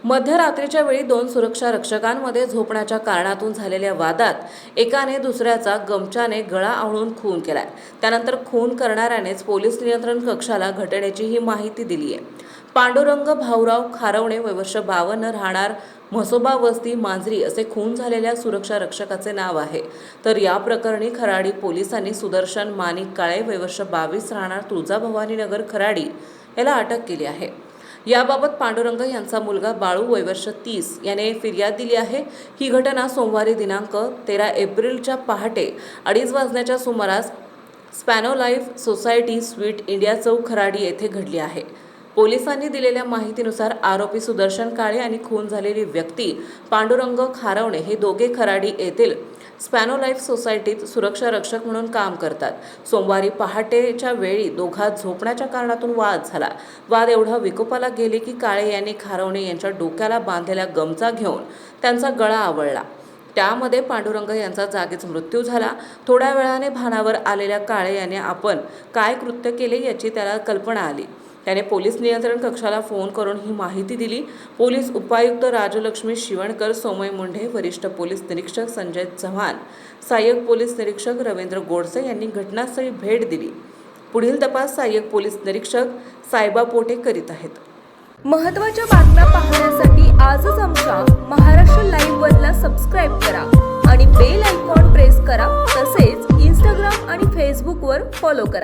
मध्यरात्रीच्या वेळी दोन सुरक्षा रक्षकांमध्ये झोपण्याच्या कारणातून झालेल्या वादात एकाने दुसऱ्याचा गमछाने गळा आवळून खून केलाय। त्यानंतर खून करणाऱ्यानेच पोलीस नियंत्रण कक्षाला घटनेची ही माहिती दिली आहे। पांडुरंग भाऊराव खारवणे वय वर्ष 52 राहणार म्हसोबा वस्ती मांजरी असे खून झालेल्या सुरक्षा रक्षकाचे नाव आहे। तर या प्रकरणी खराडी पोलिसांनी सुदर्शन माणिक काळे वय वर्ष 22 राहणार तुळजाभवानी नगर खराडी याला अटक केली आहे। याबाबत पांडुरंग यांचा मुलगा बाळू वय वर्ष 30 याने फिर्याद दिली आहे। ही घटना सोमवारी दिनांक 13 एप्रिलच्या पहाटे 2:30 वाजण्याच्या सुमारास स्पॅनो लाईफ सोसायटी स्वीट इंडिया चौक खराडी येथे घडली आहे। पोलिसांनी दिलेल्या माहितीनुसार आरोपी सुदर्शन काळे आणि खून झालेली व्यक्ती पांडुरंग खारवणे हे दोघे खराडी येथील स्पॅनो लाईफ सोसायटीत सुरक्षा रक्षक म्हणून काम करतात। सोमवारी पहाटेच्या वेळी दोघात झोपण्याच्या कारणातून वाद झाला। वाद एवढा विकोपाला गेले की काळे यांनी खारवणे यांच्या डोक्याला बांधलेला गमछा घेऊन त्यांचा गळा आवळला। त्यामध्ये पांडुरंग यांचा जागीच मृत्यू झाला। थोड्या वेळाने भानावर आलेल्या काळे याने आपण काय कृत्य केले याची त्याला कल्पना आली। त्याने पोलीस नियंत्रण कक्षाला फोन करून ही माहिती दिली। पोलीस उपायुक्त राजलक्ष्मी शिवणकर, सोमय मुंढे, वरिष्ठ पोलीस निरीक्षक संजय चव्हाण, सहाय्यक पोलीस निरीक्षक रवींद्र गोडसे यांनी घटनास्थळी भेट दिली। पुढील तपास सहाय्यक पोलीस निरीक्षक सायबा पोटे करीत आहेत। महत्त्वाच्या बातम्या पाहण्यासाठी आजच आमच्या महाराष्ट्र लाईव्हला सबस्क्राईब करा आणि बेल आयकॉन प्रेस करा। तसेच इंस्टाग्राम आणि फेसबुकवर फॉलो करा।